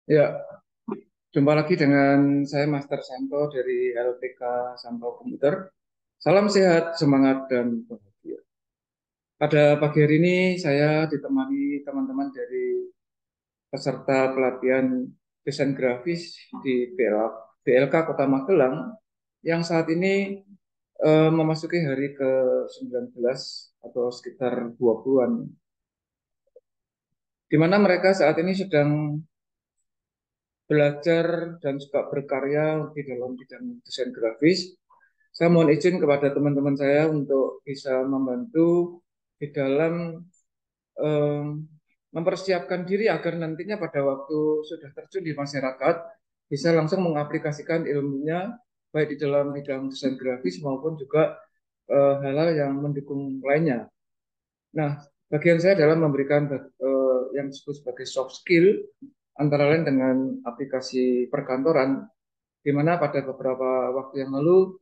Ya, jumpa lagi dengan saya Master Santo dari LPK Santo Komputer. Salam sehat, semangat, dan bahagia. Pada pagi hari ini saya ditemani teman-teman dari peserta pelatihan desain grafis di BLK Kota Magelang yang saat ini memasuki hari ke-19 atau sekitar 20-an, di mana mereka saat ini sedang belajar dan juga berkarya di dalam bidang desain grafis. Saya mohon izin kepada teman-teman saya untuk bisa membantu di dalam em, mempersiapkan diri agar nantinya pada waktu sudah terjun di masyarakat bisa langsung mengaplikasikan ilmunya baik di dalam bidang desain grafis maupun juga hal-hal yang mendukung lainnya. Nah, bagian saya adalah memberikan yang disebut sebagai soft skill antara lain dengan aplikasi perkantoran, di mana pada beberapa waktu yang lalu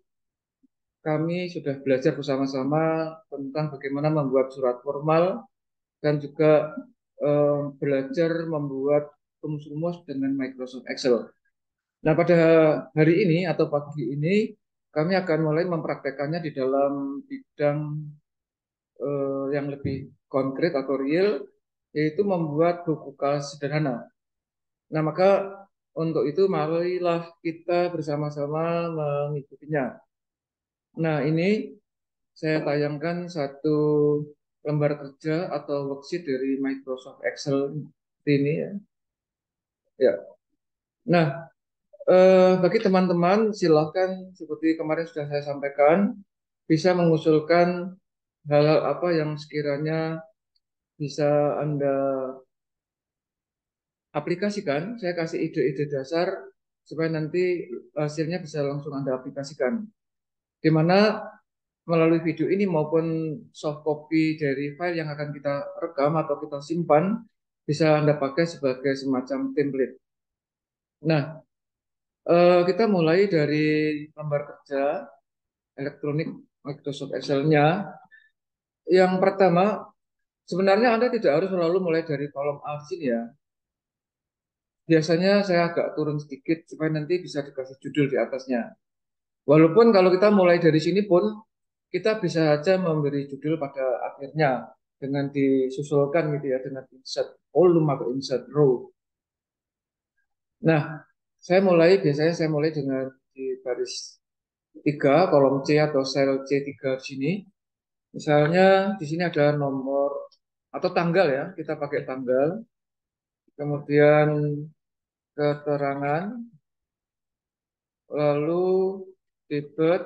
kami sudah belajar bersama-sama tentang bagaimana membuat surat formal dan juga belajar membuat rumus-rumus dengan Microsoft Excel. Nah, pada hari ini atau pagi ini kami akan mulai mempraktekannya di dalam bidang yang lebih konkret atau real, yaitu membuat buku kelas sederhana. Nah, maka untuk itu marilah kita bersama-sama mengikutinya. Nah, ini saya tayangkan satu lembar kerja atau worksheet dari Microsoft Excel ini ya. Ya. Nah, bagi teman-teman silakan seperti kemarin sudah saya sampaikan bisa mengusulkan hal-hal apa yang sekiranya bisa Anda aplikasikan. Saya kasih ide-ide dasar supaya nanti hasilnya bisa langsung Anda aplikasikan. Di mana melalui video ini maupun soft copy dari file yang akan kita rekam atau kita simpan bisa Anda pakai sebagai semacam template. Nah, kita mulai dari lembar kerja elektronik Microsoft Excel-nya. Yang pertama, sebenarnya Anda tidak harus selalu mulai dari kolom A di sini ya. Biasanya saya agak turun sedikit supaya nanti bisa dikasih judul di atasnya. Walaupun kalau kita mulai dari sini pun kita bisa saja memberi judul pada akhirnya dengan disusulkan gitu ya dengan insert column atau insert row. Nah, biasanya saya mulai dengan di baris 3 kolom C atau sel C3 di sini. Misalnya di sini ada nomor atau tanggal ya, kita pakai tanggal. Kemudian keterangan, lalu debit,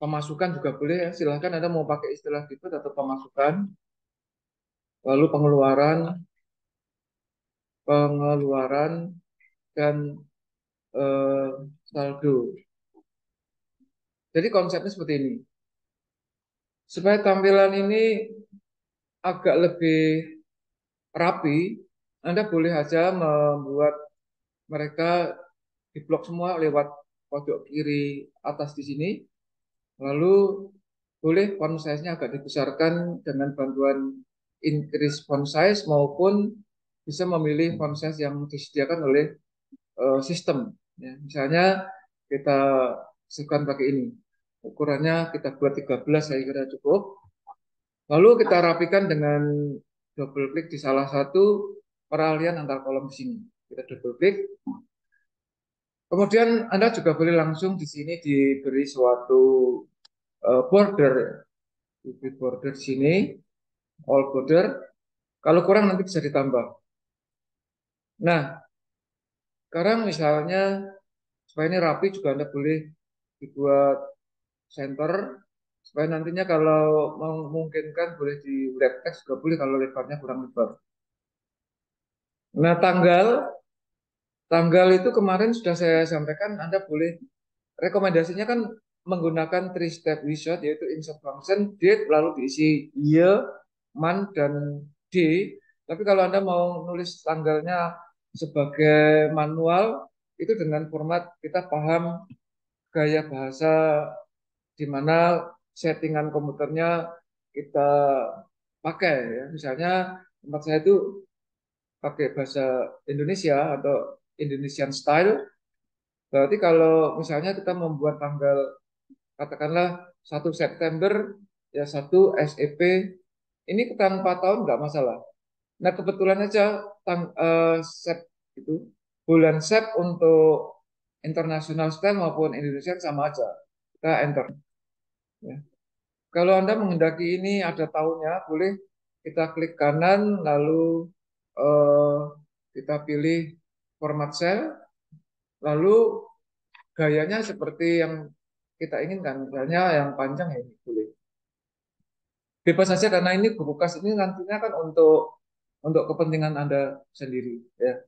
pemasukan juga boleh ya. Silahkan Anda mau pakai istilah debit atau pemasukan. Lalu pengeluaran, pengeluaran dan eh, saldo. Jadi konsepnya seperti ini. Supaya tampilan ini agak lebih rapi, Anda boleh saja membuat mereka diblok semua lewat pojok kiri atas di sini. Lalu boleh font size-nya agak dibesarkan dengan bantuan increase font size maupun bisa memilih font size yang disediakan oleh sistem. Ya, misalnya kita sesuaikan pakai ini. Ukurannya kita buat 13 saya kira cukup. Lalu kita rapikan dengan double klik di salah satu peralihan antar kolom di sini. Kita double klik. Kemudian Anda juga boleh langsung di sini diberi suatu border, di border sini, all border. Kalau kurang nanti bisa ditambah. Nah, sekarang misalnya supaya ini rapi juga Anda boleh dibuat center supaya nantinya kalau memungkinkan boleh di wrap text juga boleh kalau lebarnya kurang lebar. Nah, tanggal itu kemarin sudah saya sampaikan Anda boleh rekomendasinya kan menggunakan three step wizard yaitu insert function date lalu diisi year, month dan day. Tapi kalau Anda mau nulis tanggalnya sebagai manual itu dengan format kita paham gaya bahasa di mana settingan komputernya kita pakai ya. Misalnya tempat saya itu pakai bahasa Indonesia atau Indonesian style, berarti kalau misalnya kita membuat tanggal katakanlah 1 September ya 1 SEP ini tanpa tahun nggak masalah. Nah kebetulan aja Sep itu bulan Sep untuk international style maupun Indonesia sama aja. Kita enter. Ya. Kalau Anda menghendaki ini ada tahunnya, boleh kita klik kanan lalu eh, kita pilih format cell, lalu gayanya seperti yang kita inginkan, misalnya yang panjang ya ini boleh. Bebas saja karena ini buku kas ini nantinya kan untuk kepentingan Anda sendiri ya.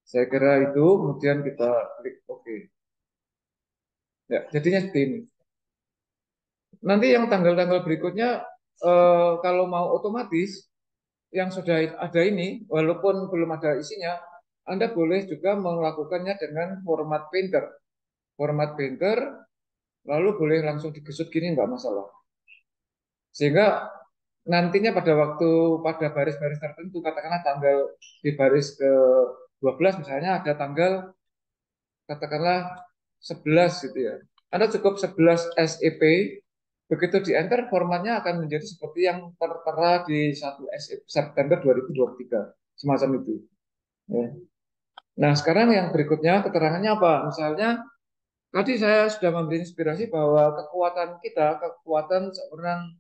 Saya kira itu kemudian kita klik OK. Ya, jadinya seperti ini. Nanti yang tanggal-tanggal berikutnya kalau mau otomatis yang sudah ada ini walaupun belum ada isinya, Anda boleh juga melakukannya dengan format painter. Format painter lalu boleh langsung digesut gini nggak masalah. Sehingga nantinya pada waktu pada baris-baris tertentu katakanlah tanggal di baris ke 12 misalnya ada tanggal katakanlah 11 gitu ya. Anda cukup 11 SEP, begitu di enter formatnya akan menjadi seperti yang tertera di 1 September 2023 semacam itu. Ya. Nah sekarang yang berikutnya keterangannya apa? Misalnya tadi saya sudah memberi inspirasi bahwa kekuatan kita, kekuatan seorang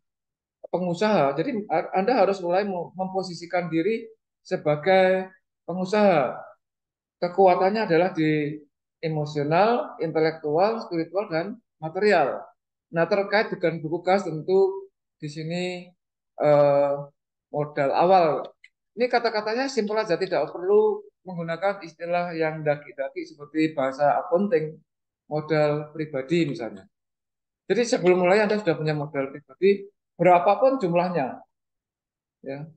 pengusaha. Jadi Anda harus mulai memposisikan diri sebagai pengusaha. Kekuatannya adalah di emosional, intelektual, spiritual, dan material. Nah, terkait dengan buku kas tentu di sini eh, modal awal. Ini kata-katanya simpel aja, tidak perlu menggunakan istilah yang daki-daki seperti bahasa accounting, modal pribadi misalnya. Jadi sebelum mulai Anda sudah punya modal pribadi, berapapun jumlahnya, ya.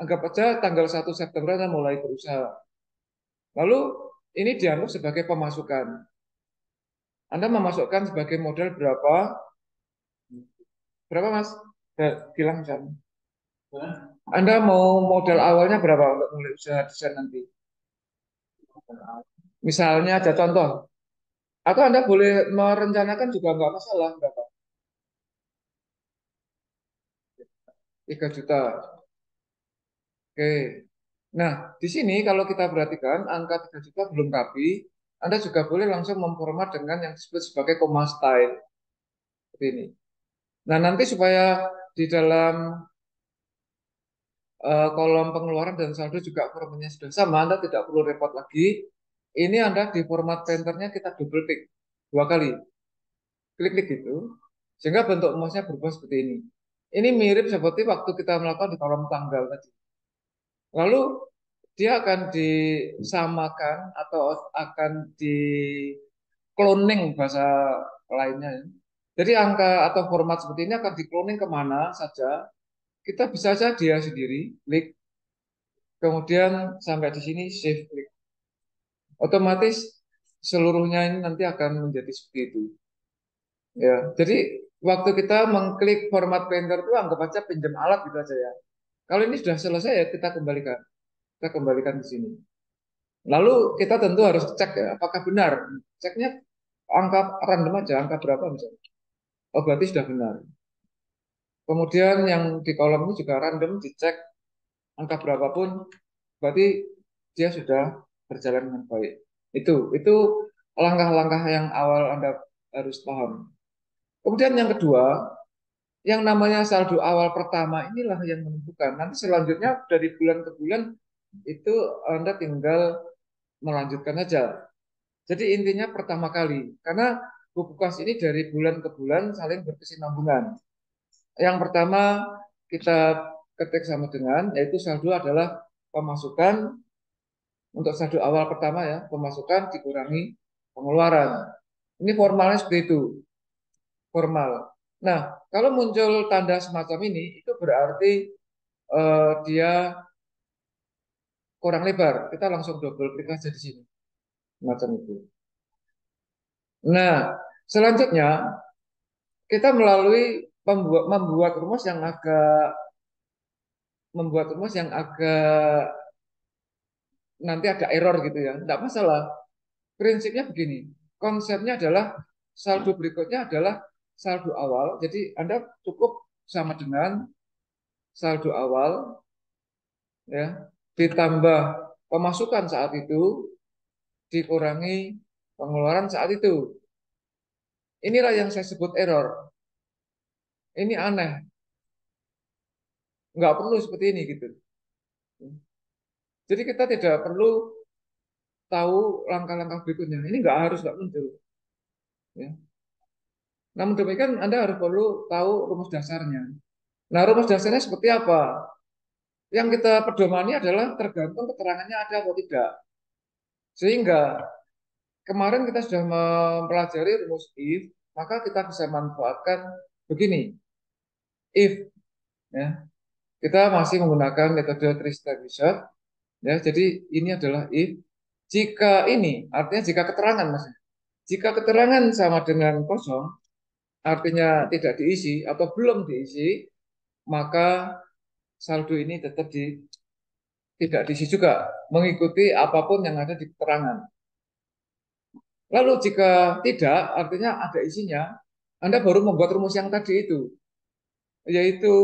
Anggap aja tanggal 1 September Anda mulai berusaha. Lalu ini dianggap sebagai pemasukan. Anda memasukkan sebagai modal berapa? Berapa Mas? Bilang misalnya. Anda mau modal awalnya berapa untuk mulai usaha desain nanti? Misalnya ada contoh. Atau Anda boleh merencanakan juga nggak masalah. Berapa? 3 juta. Oke. Nah, di sini kalau kita perhatikan angka 3 juta belum rapi. Anda juga boleh langsung memformat dengan yang disebut sebagai comma style. Seperti ini. Nah, nanti supaya di dalam kolom pengeluaran dan saldo juga formatnya sudah sama, Anda tidak perlu repot lagi. Ini Anda di format painternya kita double klik 2 kali, klik-klik gitu, sehingga bentuk mouse-nya berubah seperti ini. Ini mirip seperti waktu kita melakukan di kolom tanggal tadi. Lalu dia akan disamakan atau akan di cloning bahasa lainnya. Ya. Jadi angka atau format seperti ini akan di cloning kemana saja. Kita bisa saja dia sendiri, klik, kemudian sampai di sini save klik. Otomatis seluruhnya ini nanti akan menjadi seperti itu. Ya, jadi waktu kita mengklik format painter itu anggap aja pinjam alat gitu aja ya. Kalau ini sudah selesai ya kita kembalikan di sini. Lalu kita tentu harus cek ya, apakah benar. Ceknya angka random aja, angka berapa misalnya. Oh berarti sudah benar. Kemudian yang di kolom ini juga random dicek angka berapapun, berarti dia sudah berjalan dengan baik. Itu langkah-langkah yang awal Anda harus paham. Kemudian yang kedua, yang namanya saldo awal pertama inilah yang menentukan. Nanti selanjutnya dari bulan ke bulan itu Anda tinggal melanjutkan aja. Jadi intinya pertama kali, karena buku kas ini dari bulan ke bulan saling berkesinambungan. Yang pertama kita ketik sama dengan, yaitu saldo adalah pemasukan untuk saldo awal pertama ya, pemasukan dikurangi pengeluaran. Ini formalnya seperti itu, formal. Nah, kalau muncul tanda semacam ini, itu berarti dia kurang lebar. Kita langsung double klik aja di sini, semacam itu. Nah, selanjutnya kita melalui membuat rumus yang agak nanti ada error gitu ya. Tidak masalah. Prinsipnya begini. Konsepnya adalah saldo berikutnya adalah saldo awal. Jadi Anda cukup sama dengan saldo awal ya ditambah pemasukan saat itu dikurangi pengeluaran saat itu. Inilah yang saya sebut error. Ini aneh, nggak perlu seperti ini gitu. Jadi kita tidak perlu tahu langkah-langkah berikutnya. Ini nggak harus nggak muncul. Ya. Namun demikian Anda harus perlu tahu rumus dasarnya. Nah, rumus dasarnya seperti apa? Yang kita pedomani adalah tergantung keterangannya ada atau tidak. Sehingga kemarin kita sudah mempelajari rumus if, maka kita bisa manfaatkan begini. If, ya, kita masih menggunakan metode three step method, ya. Jadi ini adalah if. Jika ini, artinya jika keterangan, mas. Jika keterangan sama dengan kosong, artinya tidak diisi atau belum diisi, maka saldo ini tetap tidak diisi juga, mengikuti apapun yang ada di keterangan. Lalu jika tidak, artinya ada isinya, Anda baru membuat rumus yang tadi itu, yaitu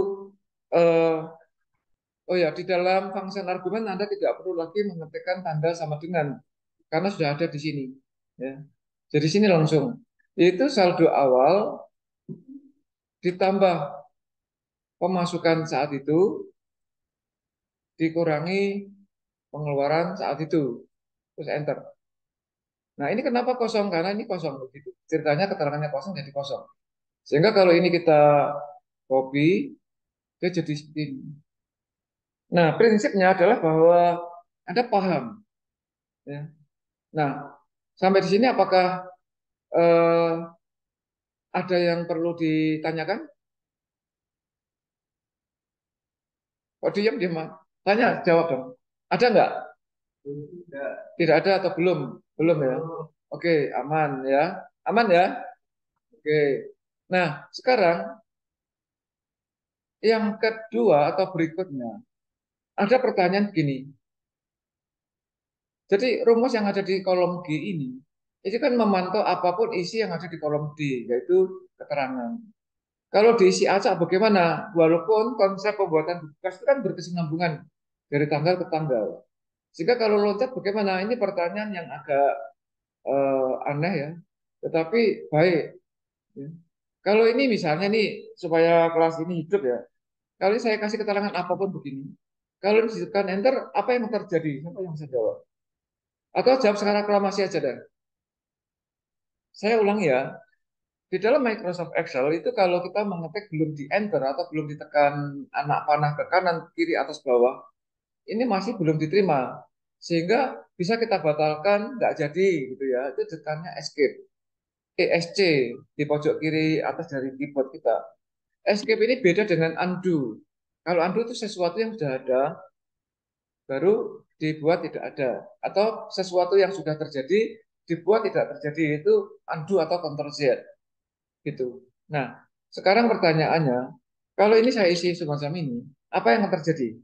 eh, oh ya, di dalam function argumen Anda tidak perlu lagi mengetikkan tanda sama dengan, karena sudah ada di sini. Ya. Jadi sini langsung, yaitu saldo awal ditambah pemasukan saat itu dikurangi pengeluaran saat itu, terus enter. Nah ini kenapa kosong? Karena ini kosong begitu. Ceritanya keterangannya kosong jadi kosong. Sehingga kalau ini kita copy, dia jadi seperti ini. Nah prinsipnya adalah bahwa Anda paham. Ya. Nah sampai di sini apakah eh, ada yang perlu ditanyakan? Kok diam diam? Tanya, jawab dong. Ada nggak? Tidak ada atau belum? Belum ya. Oke, aman ya. Aman ya. Oke. Nah, sekarang yang kedua atau berikutnya, ada pertanyaan gini. Jadi rumus yang ada di kolom G ini kan memantau apapun isi yang ada di kolom D, yaitu keterangan. Kalau diisi acak bagaimana? Walaupun konsep pembuatan tugas itu kan berkesinambungan dari tanggal ke tanggal. Sehingga kalau loncat bagaimana? Ini pertanyaan yang agak aneh ya, tetapi baik. Ya. Kalau ini misalnya nih, supaya kelas ini hidup ya, kalau saya kasih keterangan apapun begini, kalau ditekan enter, apa yang terjadi? Siapa yang bisa jawab? Atau jawab secara aklamasi aja deh. Saya ulang ya, di dalam Microsoft Excel itu kalau kita mengetik belum di enter atau belum ditekan anak panah ke kanan, kiri, atas, bawah, ini masih belum diterima. Sehingga bisa kita batalkan, nggak jadi gitu ya. Itu tekannya escape. ESC di pojok kiri atas dari keyboard kita. Escape ini beda dengan undo. Kalau undo itu sesuatu yang sudah ada, baru dibuat tidak ada. Atau sesuatu yang sudah terjadi, dibuat tidak terjadi. Itu undo atau Ctrl Z. Gitu. Nah, sekarang pertanyaannya, kalau ini saya isi semacam ini, apa yang akan terjadi?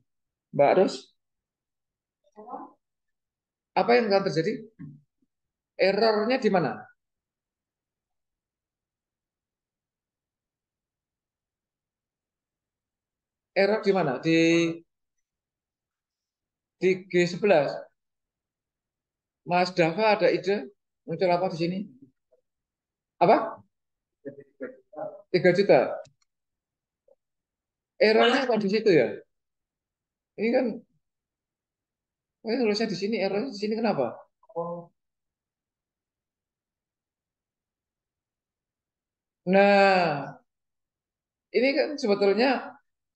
Mbak Ros, apa yang akan terjadi? Errornya di mana? Error di mana? Di G11. Mas Dava ada ide muncul apa di sini? Apa? 3 juta. Errornya kok di situ ya? Ini kan, ini nulisnya di sini, errornya di sini kenapa? Nah, ini kan sebetulnya,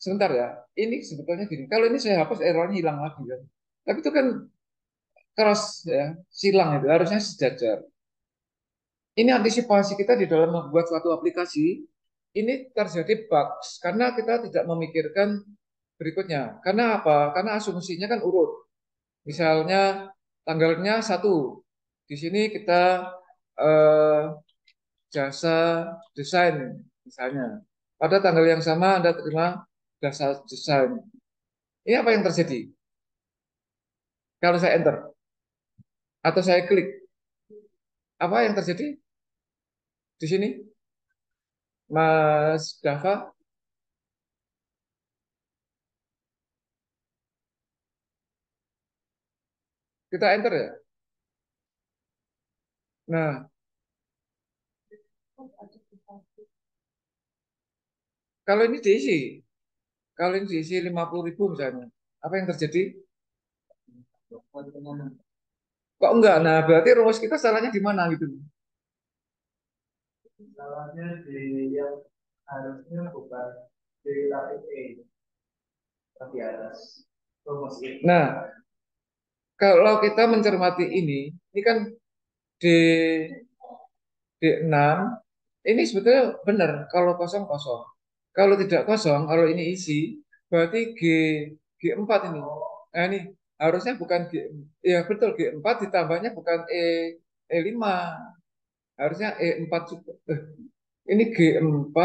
sebentar ya, ini sebetulnya gini, kalau ini saya hapus errornya hilang lagi kan. Tapi itu kan keras ya, silang itu, harusnya sejajar. Ini antisipasi kita di dalam membuat suatu aplikasi, ini terjadi bugs, karena kita tidak memikirkan berikutnya. Karena apa? Karena asumsinya kan urut. Misalnya tanggalnya satu. Di sini kita eh, jasa desain misalnya. Pada tanggal yang sama Anda terima jasa desain. Ini apa yang terjadi? Kalau saya enter atau saya klik, apa yang terjadi di sini, Mas Dava? Kita enter ya. Nah, kalau ini diisi, kalau ini diisi 50.000 misalnya, apa yang terjadi? Kok enggak? Nah, berarti rumus kita salahnya di mana gitu? Salahnya di yang harusnya bukan di tapi E, tapi atas rumus itu. Nah, kalau kita mencermati ini kan di D6, ini sebetulnya benar kalau kosong kosong. Kalau tidak kosong, kalau ini isi, berarti G4 ini. Nah, ini harusnya bukan ya betul G4 ditambahnya bukan E5. Harusnya E4 juga. Ini G4,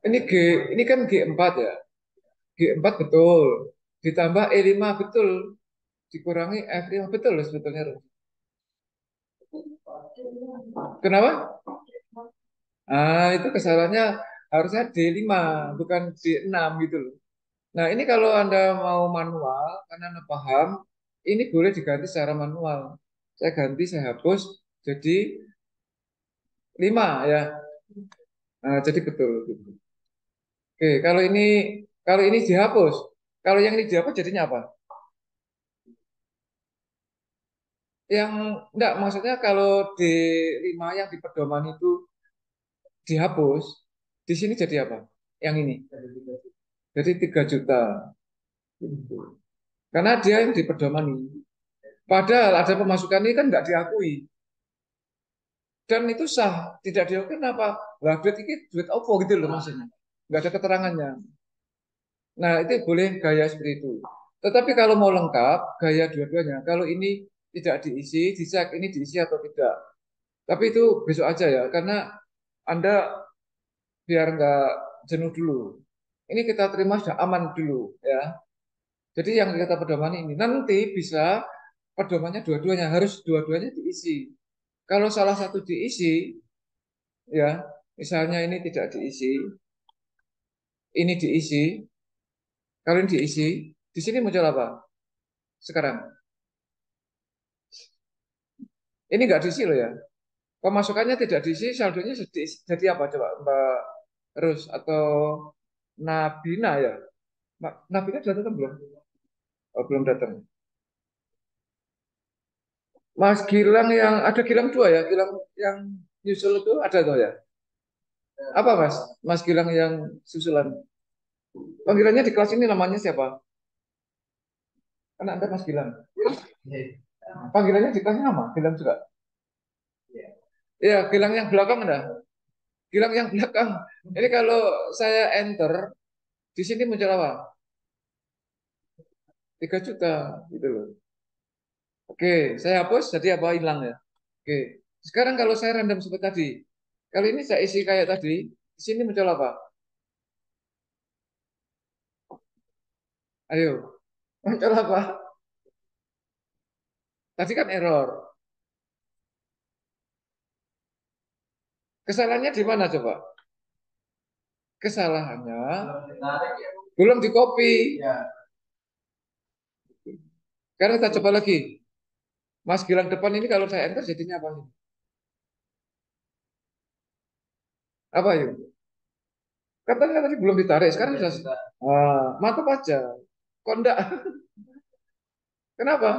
ini ini kan G4 ya. G4 betul. Ditambah E5 betul. Dikurangi F5 betul loh sebetulnya. Kenapa? Itu kesalahannya harusnya D5 bukan D6 gitu loh. Nah, ini kalau Anda mau manual, karena Anda paham, ini boleh diganti secara manual. Saya ganti, saya hapus, jadi 5 ya. Nah, jadi betul. Gitu. Oke, kalau ini dihapus. Kalau yang ini dihapus jadinya apa? Yang enggak maksudnya kalau D5 yang di pedoman itu dihapus, di sini jadi apa? Yang ini. Jadi 3 juta. Gitu. Karena dia yang di pedoman ini. Padahal ada pemasukan ini kan nggak diakui. Dan itu sah, tidak diakui kenapa? Lah duit ini duit apa gitu loh maksudnya. Nggak ada keterangannya. Nah itu boleh gaya seperti itu. Tetapi kalau mau lengkap, gaya dua-duanya. Kalau ini tidak diisi, dicek ini diisi atau tidak. Tapi itu besok aja ya, karena Anda biar nggak jenuh dulu. Ini kita terima sudah aman dulu ya. Jadi yang kita pedoman ini nanti bisa pedomannya dua-duanya, harus dua-duanya diisi. Kalau salah satu diisi, ya, misalnya ini tidak diisi, ini diisi, kalau ini diisi, di sini muncul apa? Sekarang, ini nggak diisi loh ya. Pemasukannya tidak diisi, saldonya jadi apa coba Mbak Rus atau Nabina ya? Nabina sudah datang belum? Oh, belum datang. Mas Gilang yang ada Gilang dua ya, Gilang yang nyusul itu ada tuh ya. Apa Mas? Mas Gilang yang susulan. Panggilannya di kelas ini namanya siapa? Karena Anda Mas Gilang. Panggilannya di kelasnya nama, Gilang juga. Iya, Gilang yang belakang ada. Gilang yang belakang. Ini kalau saya enter, di sini muncul apa? 3 juta, gitu loh. Oke, saya hapus, jadi apa hilang ya? Oke, sekarang kalau saya random seperti tadi, kali ini saya isi kayak tadi, di sini muncul apa? Ayo, muncul apa? Tadi kan error. Kesalahannya di mana coba? Kesalahannya belum di copy. Sekarang kita coba lagi. Mas Gilang depan ini kalau saya enter jadinya apa nih? Apa yuk? Katanya tadi belum ditarik, sekarang sudah. Mantap aja. Kok enggak? Kenapa?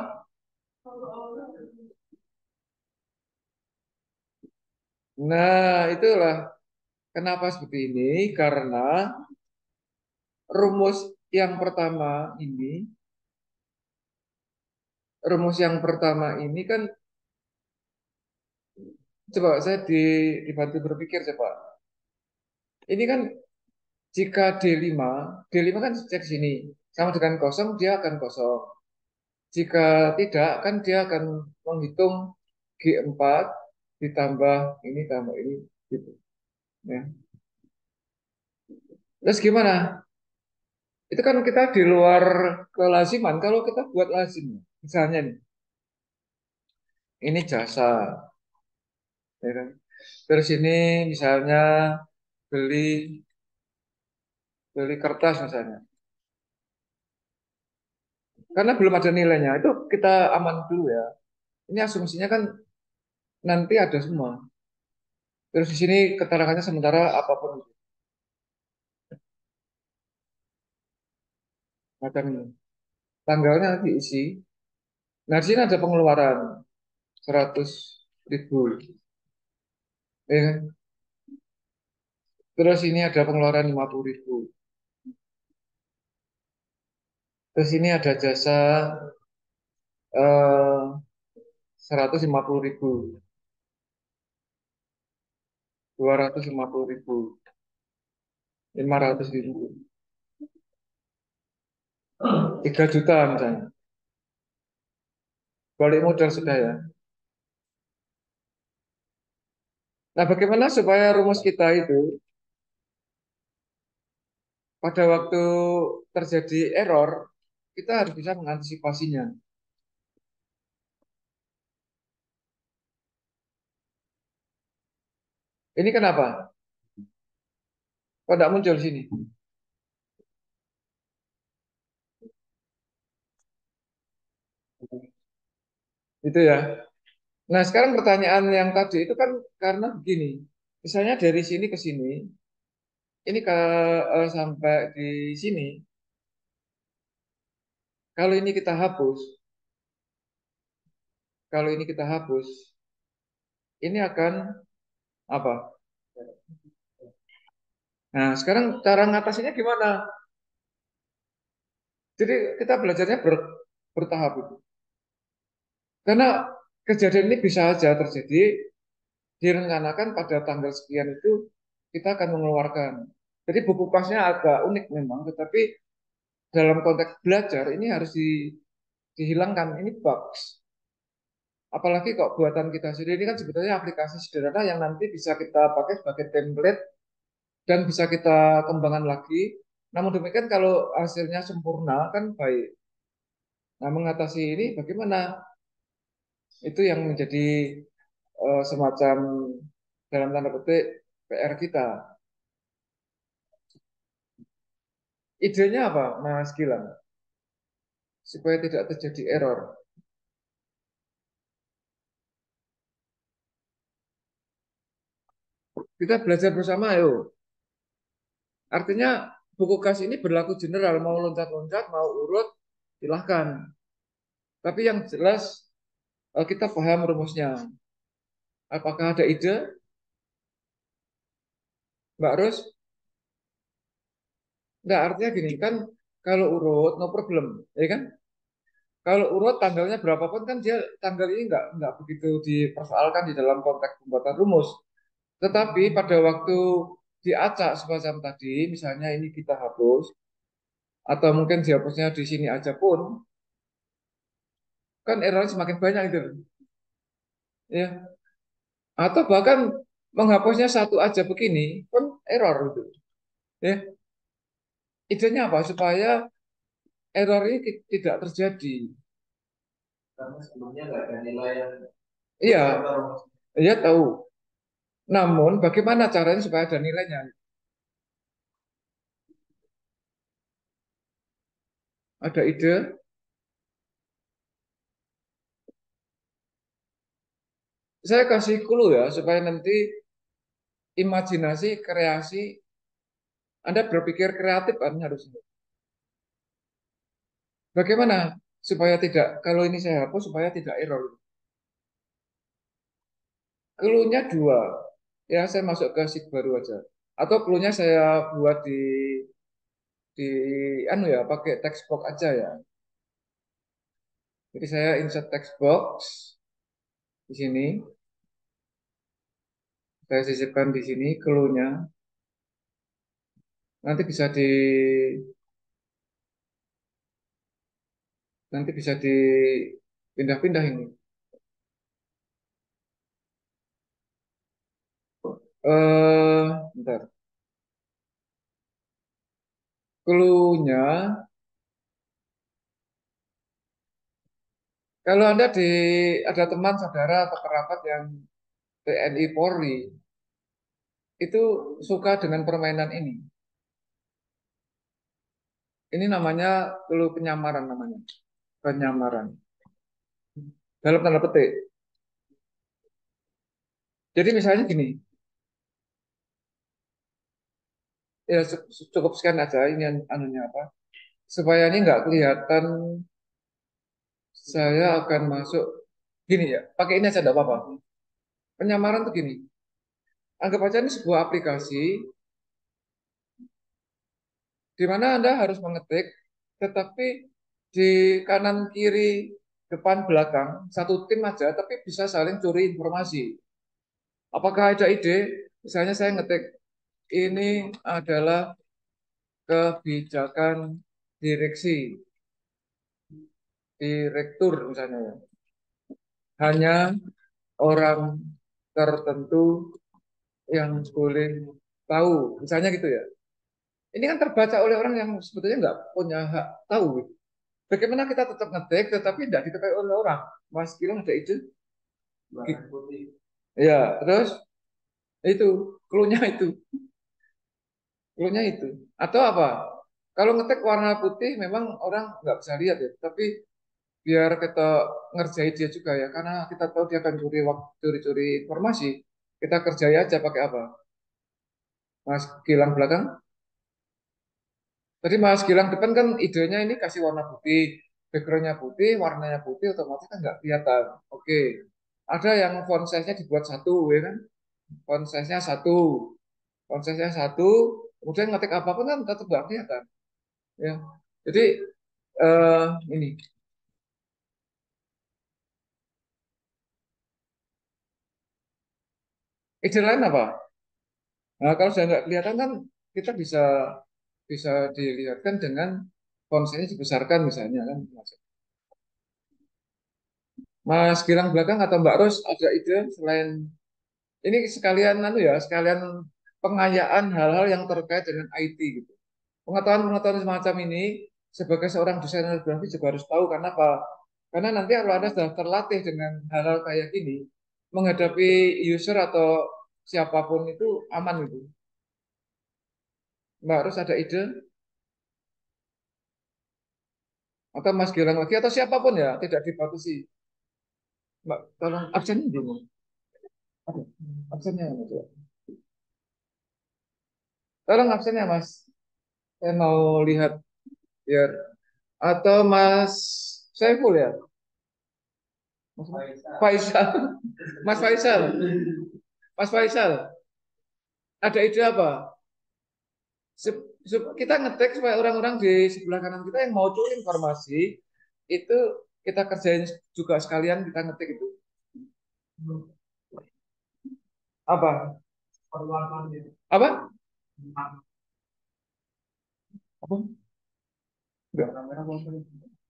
Nah, itulah kenapa seperti ini. Karena rumus yang pertama ini, rumus yang pertama ini kan, coba saya dibantu berpikir coba. Ini kan jika D5 kan cek sini, sama dengan kosong, dia akan kosong. Jika tidak, kan dia akan menghitung G4 ditambah ini tambah ini gitu. Ya. Terus gimana? Itu kan kita di luar kelaziman. Kalau kita buat lazim, misalnya nih, ini jasa, ya kan? Terus ini misalnya beli beli kertas misalnya. Karena belum ada nilainya, itu kita aman dulu ya. Ini asumsinya kan nanti ada semua. Terus di sini keterangannya sementara apapun itu. Macam ini. Tanggalnya nanti isi. Nah, di sini ada pengeluaran 100.000. Ya kan? Terus ini ada pengeluaran 50.000. Terus ini ada jasa 150.000, 250.000, 500.000, 3 juta misalnya. Balik modal sudah ya. Nah, bagaimana supaya rumus kita itu pada waktu terjadi error, kita harus bisa mengantisipasinya. Ini kenapa? Kok tidak muncul di sini? Itu ya. Nah, sekarang pertanyaan yang tadi itu kan karena begini. Misalnya dari sini ke sini, ini sampai di sini, kalau ini kita hapus, kalau ini kita hapus, ini akan apa? Nah, sekarang cara ngatasinya gimana? Jadi kita belajarnya bertahap itu. Karena kejadian ini bisa saja terjadi direncanakan pada tanggal sekian itu kita akan mengeluarkan. Jadi buku pasnya agak unik memang, tetapi dalam konteks belajar ini harus dihilangkan. Ini bugs. Apalagi kok buatan kita sendiri ini kan sebetulnya aplikasi sederhana yang nanti bisa kita pakai sebagai template dan bisa kita kembangkan lagi. Namun demikian kalau hasilnya sempurna kan baik. Nah, mengatasi ini bagaimana? Itu yang menjadi semacam dalam tanda petik PR kita. Idenya apa, Mas Gilang? Supaya tidak terjadi error. Kita belajar bersama, ayo. Artinya buku kas ini berlaku general, mau loncat-loncat, mau urut, silahkan. Tapi yang jelas kita paham rumusnya. Apakah ada ide, Mbak Ros? Enggak, artinya gini kan, kalau urut no problem, ya kan? Kalau urut tanggalnya berapapun kan dia tanggal ini enggak begitu dipersoalkan di dalam konteks pembuatan rumus. Tetapi pada waktu diacak semacam tadi, misalnya ini kita hapus, atau mungkin dihapusnya di sini aja pun, kan error semakin banyak itu, ya. Atau bahkan menghapusnya satu aja begini, pun error itu, ya. Idenya apa? Supaya error ini tidak terjadi. Karena sebelumnya nggak ada nilai yang iya, iya tahu. Namun bagaimana caranya supaya ada nilainya? Ada ide? Saya kasih clue ya supaya nanti imajinasi, kreasi, Anda berpikir kreatif kan harusnya. Bagaimana supaya tidak, kalau ini saya hapus supaya tidak error. Clue-nya dua. Ya, saya masuk ke sheet baru aja. Atau clue-nya saya buat di anu ya, pakai text box aja ya. Jadi saya insert text box di sini. Saya sisipkan di sini clue-nya. Nanti bisa nanti bisa dipindah-pindah ini. Bentar. Clue-nya, kalau Anda ada teman, saudara, atau kerabat yang TNI Polri, itu suka dengan permainan ini. Ini namanya clue penyamaran namanya. Penyamaran. Dalam tanda petik. Jadi misalnya gini, ya cukup sekian aja ini anunya apa. Supaya ini nggak kelihatan saya akan masuk gini ya. Pakai ini aja enggak apa-apa. Penyamaran tuh gini. Anggap aja ini sebuah aplikasi di mana Anda harus mengetik, tetapi di kanan kiri depan belakang satu tim aja, tapi bisa saling curi informasi. Apakah ada ide? Misalnya saya ngetik ini adalah kebijakan direksi, direktur misalnya ya. Hanya orang tertentu yang boleh tahu, misalnya gitu ya. Ini kan terbaca oleh orang yang sebetulnya nggak punya hak tahu, gitu. Bagaimana kita tetap ngetik, tetapi tidak diketahui oleh orang. Mas Gilang ada ide? Ya, terus itu, clue-nya itu, clue-nya itu. Atau apa? Kalau ngetik warna putih memang orang nggak bisa lihat ya, tapi biar kita ngerjain dia juga ya, karena kita tahu dia akan curi waktu, curi-curi informasi. Kita kerjai aja pakai apa? Mas Gilang belakang. Tadi Mas Gilang depan kan idenya ini kasih warna putih, backgroundnya putih, warnanya putih, otomatis kan nggak kelihatan. Oke, ada yang font size-nya dibuat satu, ya kan? Font size-nya satu, font size-nya satu, kemudian ngetik apapun kan tetap nggak kelihatan. Ya, jadi eh, ini ide lain apa? Nah, kalau sudah nggak kelihatan kan kita bisa bisa dilihatkan dengan font size dibesarkan misalnya kan. Mas Gilang belakang atau Mbak Ros ada ide selain ini sekalian anu ya, sekalian pengayaan hal-hal yang terkait dengan IT gitu. Pengetahuan-pengetahuan semacam ini sebagai seorang desainer grafis juga harus tahu karena apa? Karena nanti kalau Anda sudah terlatih dengan hal-hal kayak gini, menghadapi user atau siapapun itu aman gitu. Mbak harus ada ide atau Mas Gilang lagi atau siapapun ya, tidak dibatasi. Mbak, tolong absennya dulu. Ada absennya Mas. Tolong absennya Mas. Saya mau lihat biar atau Mas Saiful ya? Mas Faisal. Mas Faisal. Mas Faisal, ada ide apa? Kita ngetek supaya orang-orang di sebelah kanan kita yang mau curi informasi itu kita kerjain juga sekalian kita ngetik itu. Apa? Apa? Apa? Enggak.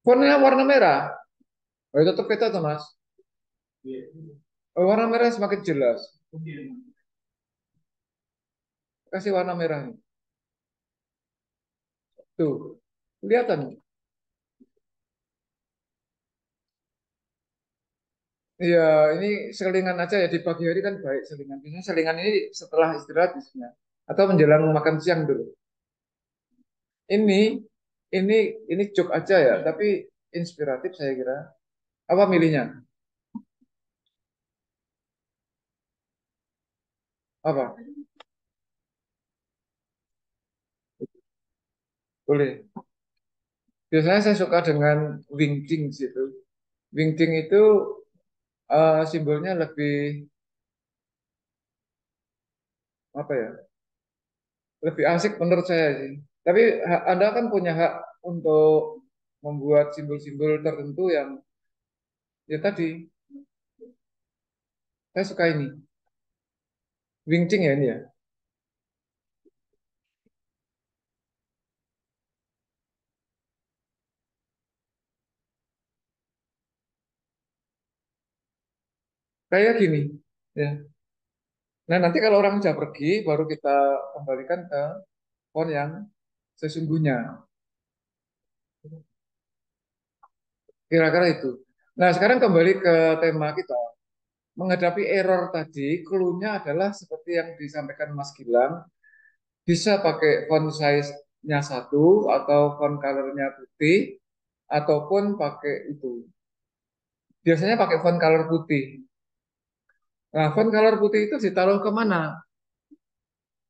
Fontnya warna merah. Oh, itu tetap kita tuh, Mas. Oh, warna merah semakin jelas. Kasih warna merah. Tuh. Kelihatan. Iya, ini selingan aja ya di pagi hari kan baik selingan. Biasanya selingan ini setelah istirahat biasanya atau menjelang makan siang dulu. Ini ini ini joke aja ya, tapi inspiratif saya kira. Apa milihnya? Apa? Boleh. Biasanya saya suka dengan wingding situ. Wingding itu simbolnya lebih apa ya? Lebih asik menurut saya sih. Tapi Anda kan punya hak untuk membuat simbol-simbol tertentu yang ya tadi saya suka ini. Wingding ya ini ya. Kayak gini. Ya. Nah, nanti kalau orang sudah pergi, baru kita kembalikan ke font yang sesungguhnya. Kira-kira itu. Nah, sekarang kembali ke tema kita. Menghadapi error tadi, clue-nya adalah seperti yang disampaikan Mas Gilang, bisa pakai font size-nya satu, atau font color-nya putih, ataupun pakai itu. Biasanya pakai font color putih. Nah, font color putih itu ditaruh kemana?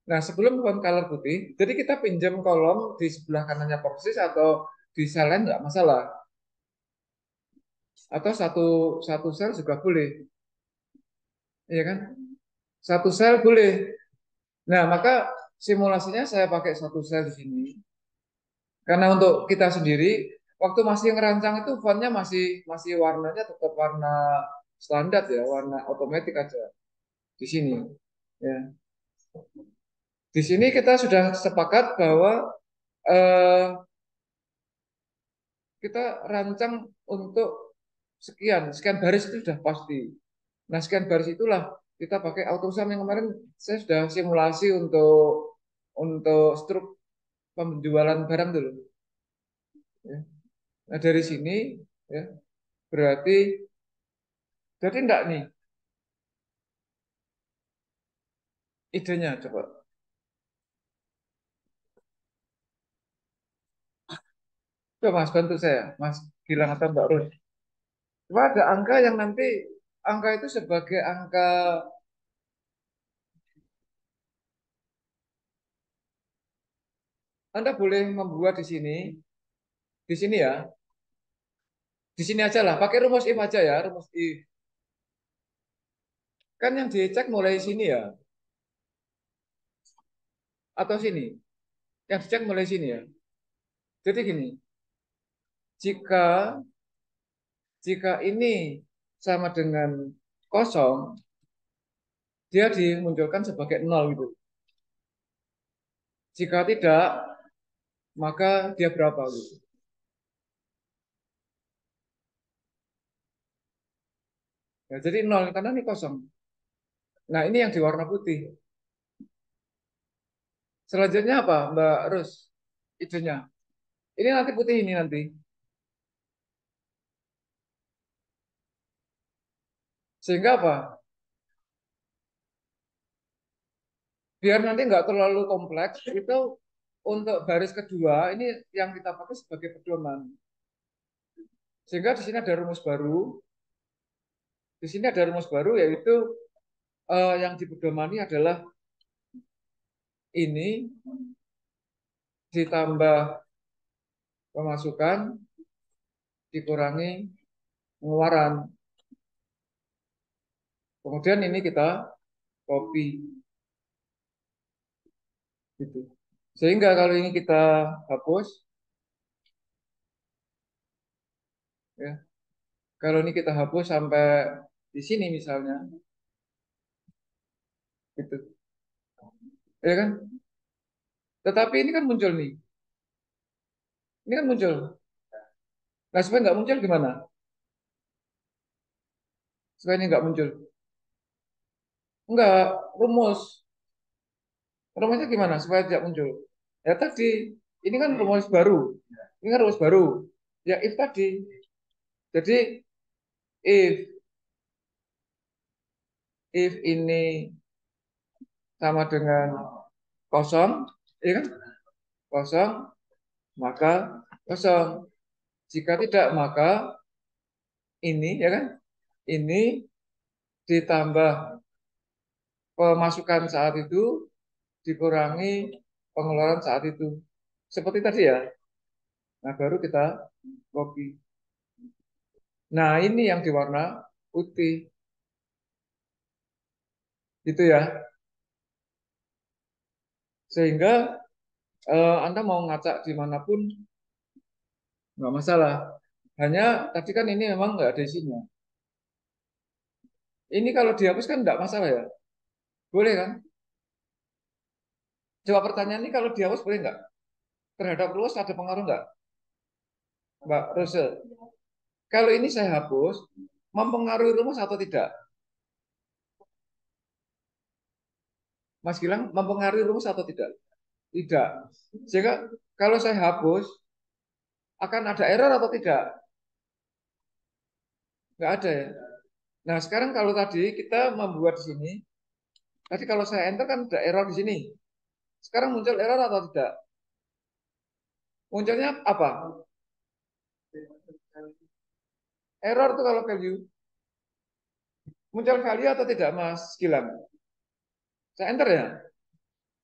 Nah, sebelum font color putih, jadi kita pinjam kolom di sebelah kanannya persis atau di sel lain nggak masalah. Atau satu satu sel juga boleh, iya kan? Satu sel boleh. Nah, maka simulasinya saya pakai satu sel di sini. Karena untuk kita sendiri, waktu masih ngerancang itu fontnya masih masih warnanya tetap warna standar ya, warna otomatis aja di sini. Ya. Di sini kita sudah sepakat bahwa eh, kita rancang untuk sekian baris itu sudah pasti. Nah, sekian baris itulah kita pakai AutoSum yang kemarin saya sudah simulasi untuk struk penjualan barang dulu. Ya. Nah, dari sini ya berarti jadi enggak nih idenya coba. Coba Mas bantu saya, Mas Gilang atau Mbak Rus. Coba ada angka yang nanti angka itu sebagai angka Anda boleh membuat di sini ya, di sini aja lah, pakai rumus if aja ya, rumus if. Kan yang dicek mulai sini ya, atau sini. Yang dicek mulai sini ya. Jadi gini, jika jika ini sama dengan kosong, dia dimunculkan sebagai nol gitu. Jika tidak, maka dia berapa gitu. Ya, jadi nol karena ini kosong. Nah, ini yang di warna putih. Selanjutnya apa, Mbak Rus? Idenya. Ini nanti putih ini nanti. Sehingga apa? Biar nanti nggak terlalu kompleks, itu untuk baris kedua ini yang kita pakai sebagai pedoman. Sehingga di sini ada rumus baru. Di sini ada rumus baru yaitu yang dipedomani adalah ini ditambah pemasukan dikurangi pengeluaran. Kemudian ini kita copy gitu. Sehingga kalau ini kita hapus ya. Kalau ini kita hapus sampai di sini misalnya gitu. Ya kan? Tetapi ini kan muncul nih. Ini kan muncul. Nah, supaya nggak muncul gimana? Supaya ini nggak muncul. Enggak, rumus. Rumusnya gimana supaya tidak muncul? Ya tadi, ini kan rumus baru. Ini kan rumus baru. Ya if tadi. Jadi if ini sama dengan kosong, ya kan? Kosong, maka kosong. Jika tidak, maka ini, ya kan? Ini ditambah pemasukan saat itu dikurangi pengeluaran saat itu. Seperti tadi ya. Nah, baru kita copy. Nah, ini yang diwarna putih. Gitu ya. Sehingga Anda mau ngacak dimanapun nggak masalah. Hanya tadi kan ini memang nggak ada isinya. Ini kalau dihapus kan nggak masalah ya. Boleh kan? Coba pertanyaan ini kalau dihapus boleh nggak? Terhadap ruas ada pengaruh nggak, Mbak Rose? Kalau ini saya hapus, mempengaruhi rumus atau tidak? Mas Gilang, mempengaruhi rumus atau tidak? Tidak. Sehingga kalau saya hapus, akan ada error atau tidak? Nggak ada ya. Nah, sekarang kalau tadi kita membuat di sini, tadi kalau saya enter kan ada error di sini. Sekarang muncul error atau tidak? Munculnya apa? Error itu kalau value. Muncul value atau tidak, Mas Gilang? Saya enter ya.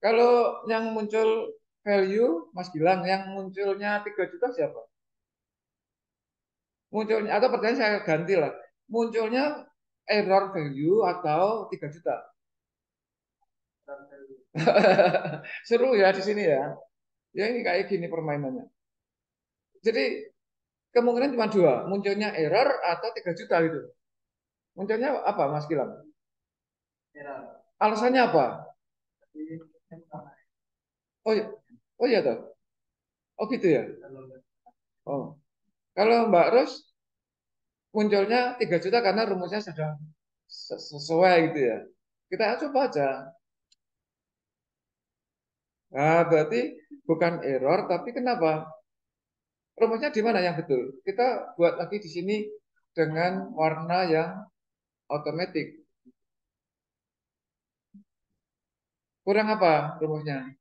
Kalau yang muncul value, Mas Gilang, yang munculnya 3 juta siapa? Munculnya, atau pertanyaan saya ganti lah. Munculnya error value atau 3 juta? Seru ya di sini ya. Ya ini kayak gini permainannya. Jadi kemungkinan cuma dua, munculnya error atau 3 juta gitu. Munculnya apa, Mas Gilang? Alasannya apa? Oh, oh iya toh. Oh gitu ya. Oh, kalau Mbak Ros munculnya 3 juta karena rumusnya sudah sesuai gitu ya. Kita coba aja. Nah, berarti bukan error, tapi kenapa? Rumusnya di mana yang betul? Kita buat lagi di sini dengan warna yang otomatis. Kurang apa rumusnya?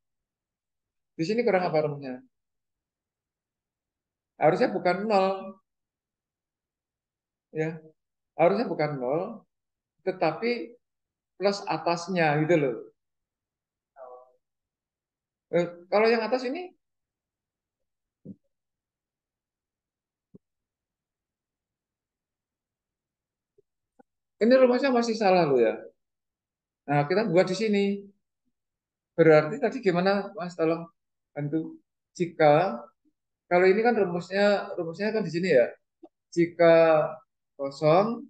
Di sini kurang apa rumusnya? Harusnya bukan nol, ya. Harusnya bukan nol, tetapi plus atasnya gitu loh. Kalau yang atas ini rumusnya masih salah loh ya. Nah, kita buat di sini. Berarti tadi gimana, Mas? Tolong bantu. Jika kalau ini kan rumusnya kan di sini ya. Jika kosong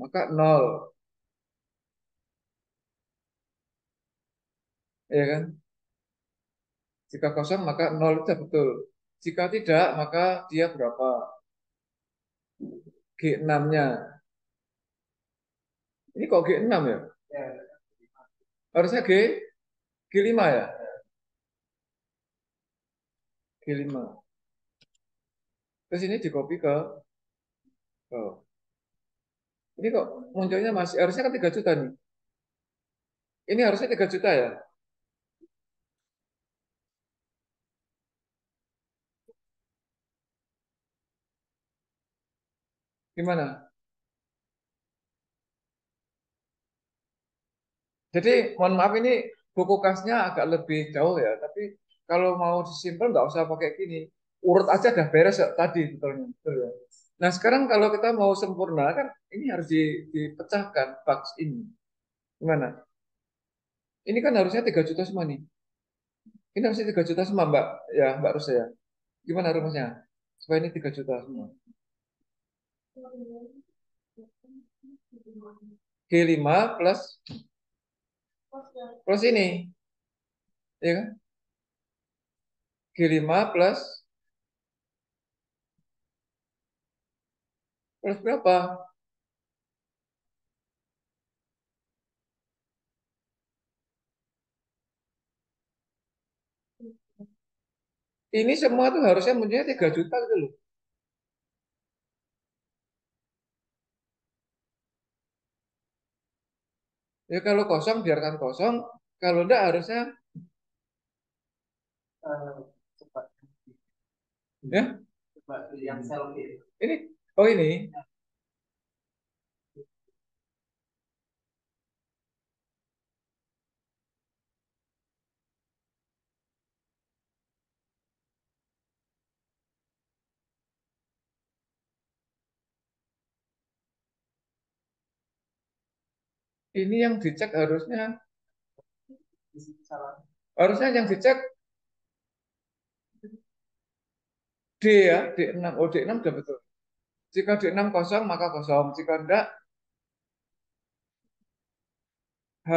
maka nol, ya kan? Jika kosong maka nol itu betul. Jika tidak maka dia berapa? G6-nya. Ini kok G6 ya? Harusnya G5 ya? G5. Terus ini di copy ke ini kok munculnya masih harusnya kan 3 juta nih. Ini harusnya 3 juta ya? Gimana? Jadi mohon maaf ini buku kasnya agak lebih jauh ya, tapi kalau mau disimpan nggak usah pakai gini. Urut aja dah beres ya, tadi betulnya. Betul ya. Nah sekarang kalau kita mau sempurna kan ini harus dipecahkan box ini. Gimana? Ini kan harusnya 3 juta semua nih. Ini harusnya 3 juta semua Mbak. Ya Mbak Rusa ya. Gimana rumusnya? Supaya ini 3 juta semua. G5 plus ini. Ya kan? G5 plus berapa? Ini semua tuh harusnya munculnya 3 juta gitu loh. Ya kalau kosong biarkan kosong. Kalau enggak harusnya ya ini oh ini yang dicek harusnya yang dicek D ya D6 oh D6 udah betul. Jika D6 kosong maka kosong. Jika enggak H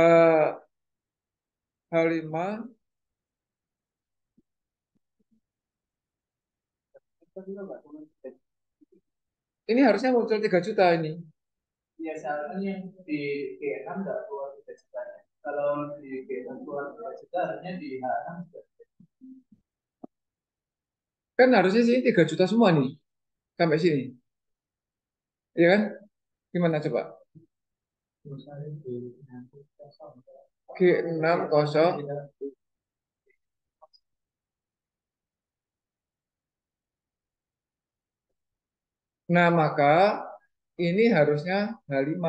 H5 ini harusnya muncul 3 juta ini. Kan harusnya sih 3 juta semua nih sampai sini. Iya kan? Gimana coba? G60. Nah, maka ini harusnya H5.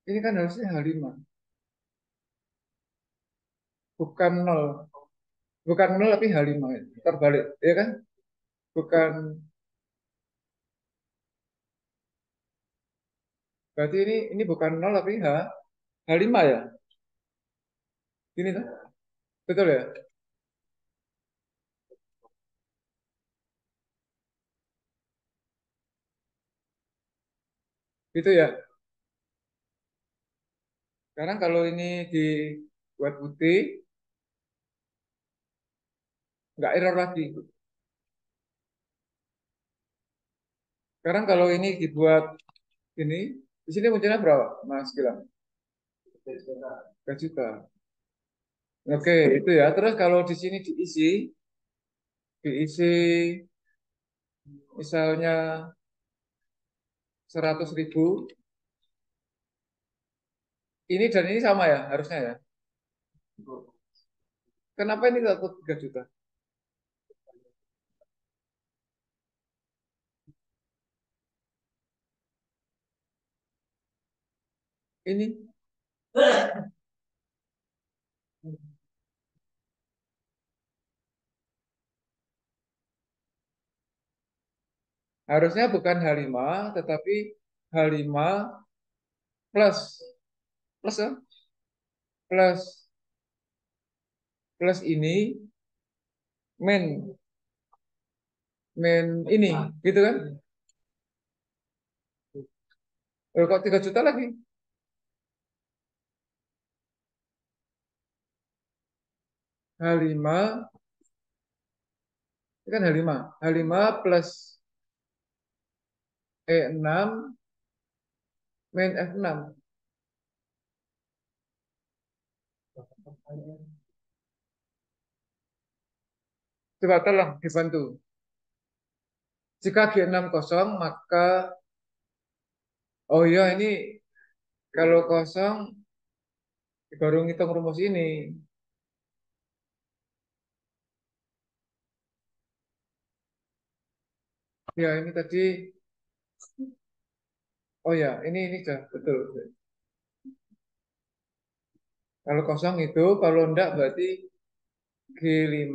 Ini kan harusnya H5. Bukan nol. Bukan nol tapi H5. Terbalik. Ya kan? Bukan. Berarti ini bukan nol tapi H5 ya? Ini tuh. Betul ya? Gitu ya. Sekarang kalau ini dibuat putih, nggak error lagi. Sekarang kalau ini dibuat ini, di sini munculnya berapa, Mas Gilang? 3 juta. Oke, itu ya. Terus kalau di sini diisi misalnya 100.000, ini dan ini sama ya, harusnya ya. Kenapa ini tetap 3 juta? Ini harusnya bukan H5, tetapi H5 plus, plus ya, plus, plus ini, min, min ini, gitu kan? Kok 3 juta lagi? H5, ini kan H5. H5 plus E6 min F6. Coba tolong dibantu. Jika G6 kosong, maka, oh iya ini kalau kosong, baru ngitung rumus ini. Ya ini tadi, oh ya ini sudah betul. Kalau kosong itu, kalau enggak berarti G5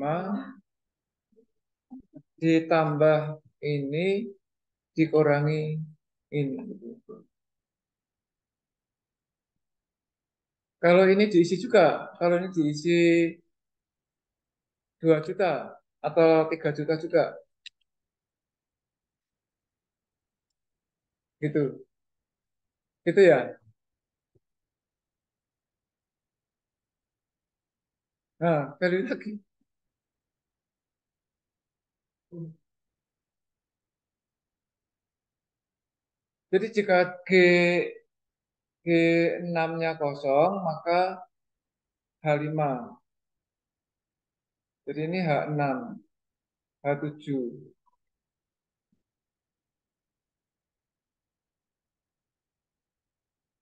ditambah ini dikurangi ini. Kalau ini diisi juga, kalau ini diisi 2 juta atau 3 juta juga, gitu. Gitu ya. Nah, value lagi. Jadi jika G6-nya kosong, maka H5. Jadi ini H6, H7.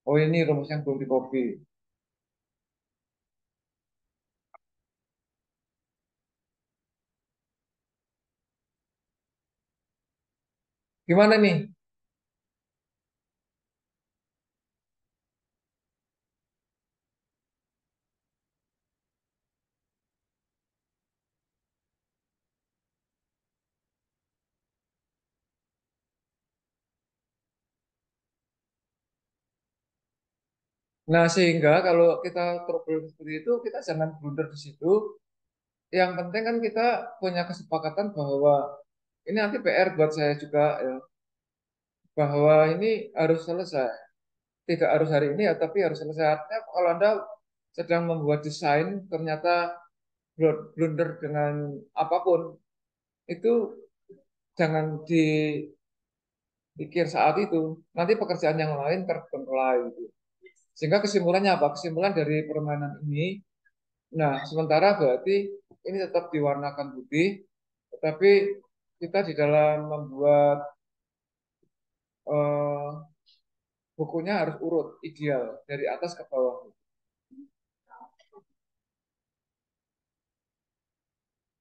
Oh ini rumus yang belum di copy. Gimana nih? Nah, sehingga kalau kita problem seperti itu, kita jangan blunder di situ. Yang penting kan kita punya kesepakatan bahwa ini nanti PR buat saya juga ya, bahwa ini harus selesai. Tidak harus hari ini ya, tapi harus selesai. Artinya kalau Anda sedang membuat desain, ternyata blunder dengan apapun, itu jangan dipikir saat itu. Nanti pekerjaan yang lain terbengkalai gitu. Sehingga kesimpulannya apa? Kesimpulan dari permainan ini, nah sementara berarti ini tetap diwarnakan putih, tetapi kita di dalam membuat eh, bukunya harus urut ideal dari atas ke bawah.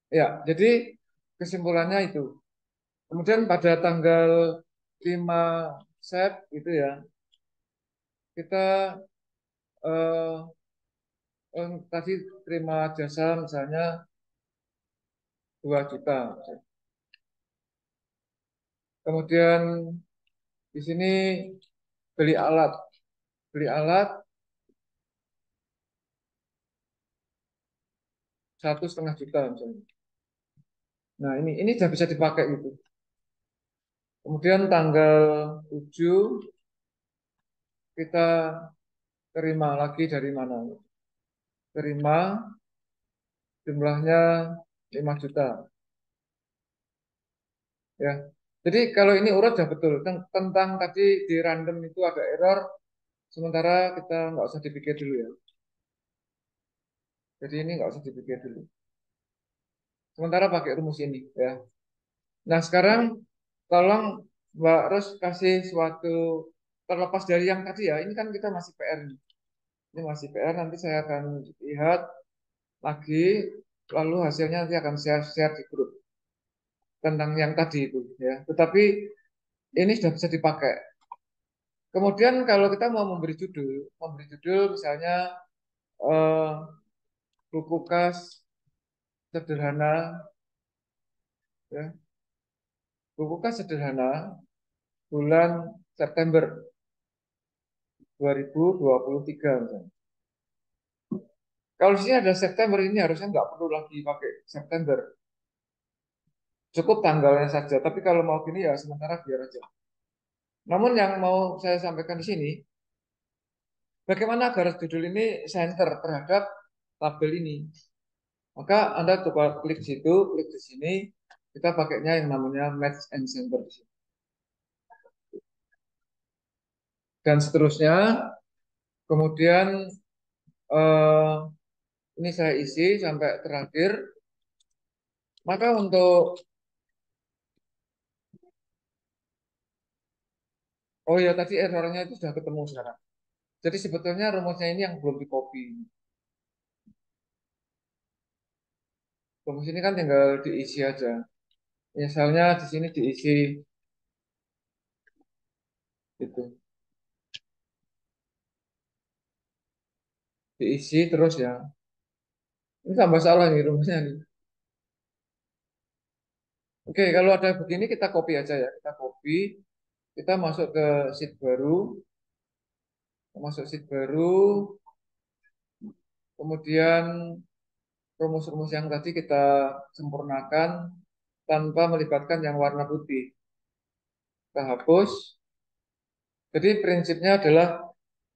Ya, jadi kesimpulannya itu. Kemudian pada tanggal 5 Sep itu ya, kita eh, tadi terima jasa misalnya 2 juta. Kemudian di sini beli alat, beli alat 1,5 juta misalnya. Nah ini sudah bisa dipakai gitu. Kemudian tanggal 7 kita terima lagi dari mana? Terima jumlahnya 5 juta ya. Jadi kalau ini urut sudah betul. Tentang tadi di random itu ada error, sementara kita nggak usah dipikir dulu ya. Jadi ini nggak usah dipikir dulu. Sementara pakai rumus ini ya. Nah sekarang tolong Mbak Ros kasih suatu terlepas dari yang tadi ya. Ini kan kita masih PR nih. Ini masih PR. Nanti saya akan lihat lagi, lalu hasilnya nanti akan share di grup tentang yang tadi itu ya. Tetapi ini sudah bisa dipakai. Kemudian kalau kita mau memberi judul misalnya eh, buku kas sederhana, ya, buku kas sederhana bulan September 2023 misalnya. Kalau di sini ada September ini harusnya nggak perlu lagi pakai September, cukup tanggalnya saja. Tapi kalau mau gini ya sementara biar aja. Namun yang mau saya sampaikan di sini, bagaimana agar judul ini center terhadap tabel ini. Maka Anda coba klik situ, klik di sini, kita pakainya yang namanya match and center di sini. Dan seterusnya, kemudian eh, ini saya isi sampai terakhir. Maka untuk, oh ya tadi errornya itu sudah ketemu sekarang. Jadi sebetulnya rumusnya ini yang belum di copy. Rumus ini kan tinggal diisi aja. Misalnya di sini diisi itu, diisi terus ya. Ini tambah salah nih rumusnya nih. Oke, kalau ada begini kita copy aja ya. Kita copy, kita masuk ke sheet baru, masuk sheet baru, kemudian rumus-rumus yang tadi kita sempurnakan tanpa melibatkan yang warna putih. Kita hapus. Jadi prinsipnya adalah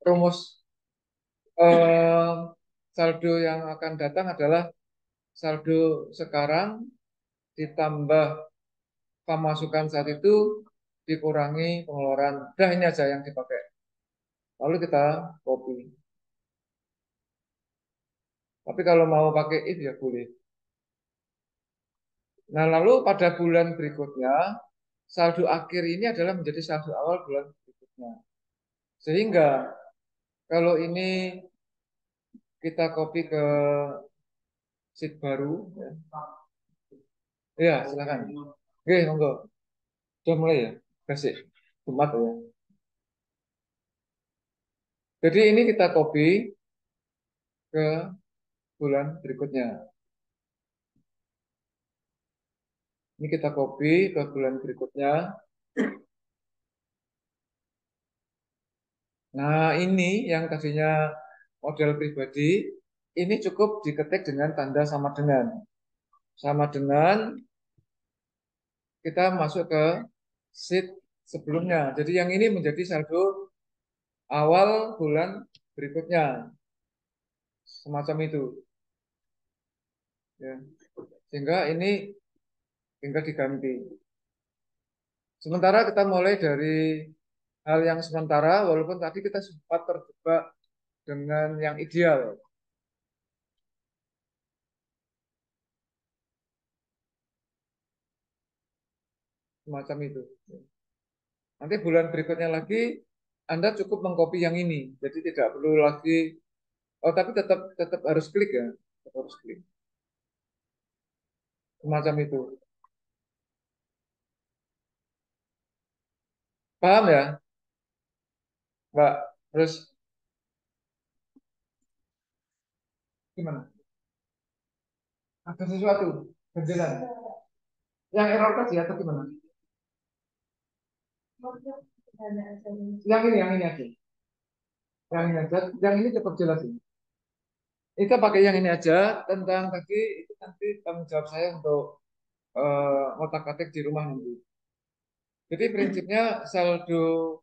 rumus eh, saldo yang akan datang adalah saldo sekarang ditambah pemasukan saat itu dikurangi pengeluaran. Udah ini aja yang dipakai. Lalu kita copy. Tapi kalau mau pakai if ya boleh. Nah, lalu pada bulan berikutnya, saldo akhir ini adalah menjadi saldo awal bulan berikutnya. Sehingga kalau ini kita copy ke sheet baru, ya, ya silakan. Oke, monggo. Sudah mulai ya? Kasih. Jumat ya. Jadi ini kita copy ke bulan berikutnya. Ini kita copy ke bulan berikutnya. Nah, ini yang tadinya model pribadi, ini cukup diketik dengan tanda sama dengan. Sama dengan kita masuk ke sheet sebelumnya. Jadi yang ini menjadi saldo awal bulan berikutnya. Semacam itu. Ya. Sehingga ini hingga diganti. Sementara kita mulai dari hal yang sementara, walaupun tadi kita sempat terjebak dengan yang ideal, semacam itu. Nanti bulan berikutnya lagi, Anda cukup mengcopy yang ini, jadi tidak perlu lagi. Oh, tapi tetap tetap harus klik ya, tetap harus klik, semacam itu. Paham ya, Mbak? Terus gimana? Ada sesuatu, ganjelan. Yang error tadi atau gimana? Yang ini aja. Yang ini aja. Yang ini cukup jelas ini. Kita pakai yang ini aja tentang tadi itu nanti tanggung jawab saya untuk otak-atik di rumah nanti. Jadi prinsipnya saldo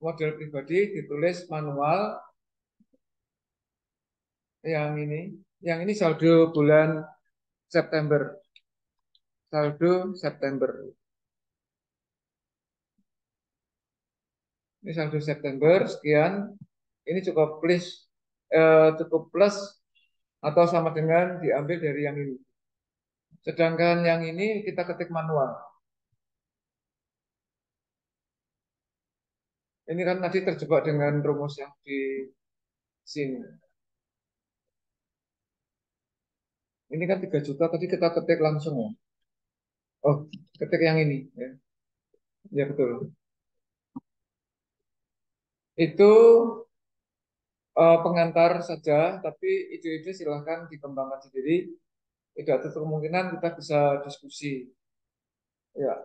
model pribadi ditulis manual yang ini. Yang ini saldo bulan September. Saldo September. Ini saldo September sekian. Ini cukup plus atau sama dengan diambil dari yang ini. Sedangkan yang ini kita ketik manual. Ini kan tadi terjebak dengan rumus yang di sini. Ini kan 3 juta, tadi kita ketik langsung ya. Oh, ketik yang ini. Ya, ya betul. Itu pengantar saja, tapi ide-ide silahkan dikembangkan sendiri. Tidak ada kemungkinan kita bisa diskusi. Ya,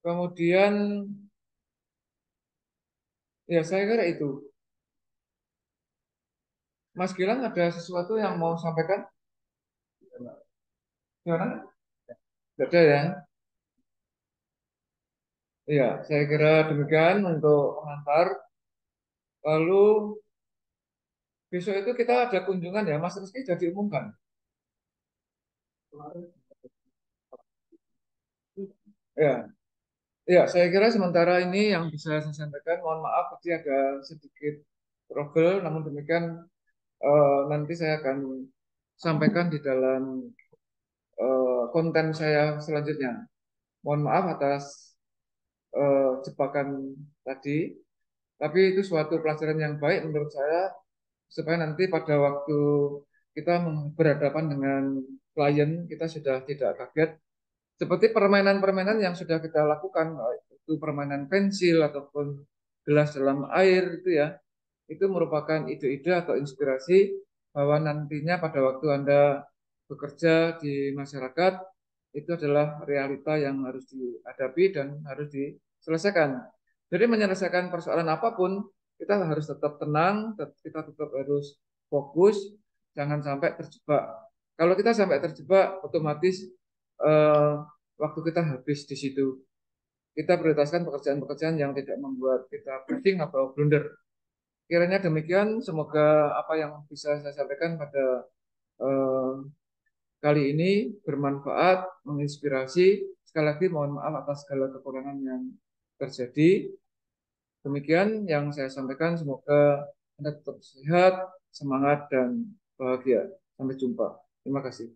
kemudian ya saya kira itu. Mas Gilang ada sesuatu yang mau sampaikan? Gimana? Tidak ada ya? Iya, saya kira demikian untuk pengantar. Lalu besok itu kita ada kunjungan ya, Mas Rizky sudah diumumkan. Ya, ya, saya kira sementara ini yang bisa saya sampaikan. Mohon maaf, tadi ada sedikit trouble, namun demikian nanti saya akan sampaikan di dalam konten saya selanjutnya. Mohon maaf atas jebakan tadi, tapi itu suatu pelajaran yang baik menurut saya supaya nanti pada waktu kita berhadapan dengan klien kita sudah tidak kaget seperti permainan-permainan yang sudah kita lakukan, baik itu permainan pensil ataupun gelas dalam air itu ya, itu merupakan ide-ide atau inspirasi bahwa nantinya pada waktu Anda bekerja di masyarakat itu adalah realita yang harus dihadapi dan harus diselesaikan. Jadi menyelesaikan persoalan apapun kita harus tetap tenang, kita tetap harus fokus, jangan sampai terjebak. Kalau kita sampai terjebak, otomatis eh, waktu kita habis di situ. Kita prioritaskan pekerjaan-pekerjaan yang tidak membuat kita pusing atau blunder. Kiranya demikian, semoga apa yang bisa saya sampaikan pada eh, kali ini bermanfaat, menginspirasi. Sekali lagi mohon maaf atas segala kekurangan yang terjadi. Demikian yang saya sampaikan, semoga Anda tetap sehat, semangat, dan bahagia. Sampai jumpa. Terima kasih.